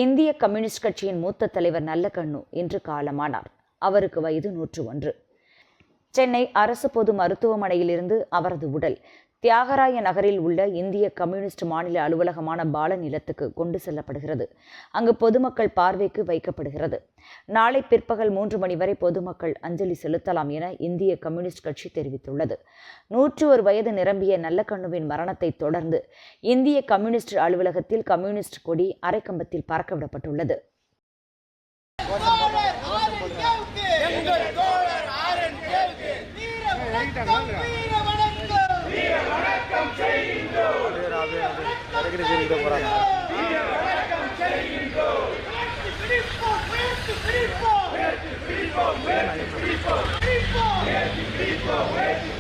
இந்திய கம்யூனிஸ்ட் கட்சியின் மூத்த தலைவர் நல்லகண்ணு இன்று காலமானார். அவருக்கு வயது 101. சென்னை அரசு பொது மருத்துவமனையிலிருந்து அவரது உடல் தியாகராய நகரில் உள்ள இந்திய கம்யூனிஸ்ட் மாநில அலுவலகமான பாலநிலத்துக்கு கொண்டு செல்லப்படுகிறது. அங்கு பொதுமக்கள் பார்வைக்கு வைக்கப்படுகிறது. நாளை பிற்பகல் 3 மணி வரை பொதுமக்கள் அஞ்சலி செலுத்தலாம் என இந்திய கம்யூனிஸ்ட் கட்சி தெரிவித்துள்ளது. 101 வயது நிரம்பிய நல்லகண்ணுவின் மரணத்தை தொடர்ந்து இந்திய கம்யூனிஸ்ட் அலுவலகத்தில் கம்யூனிஸ்ட் கொடி அரைக்கம்பத்தில் பறக்கவிடப்பட்டுள்ளது. Free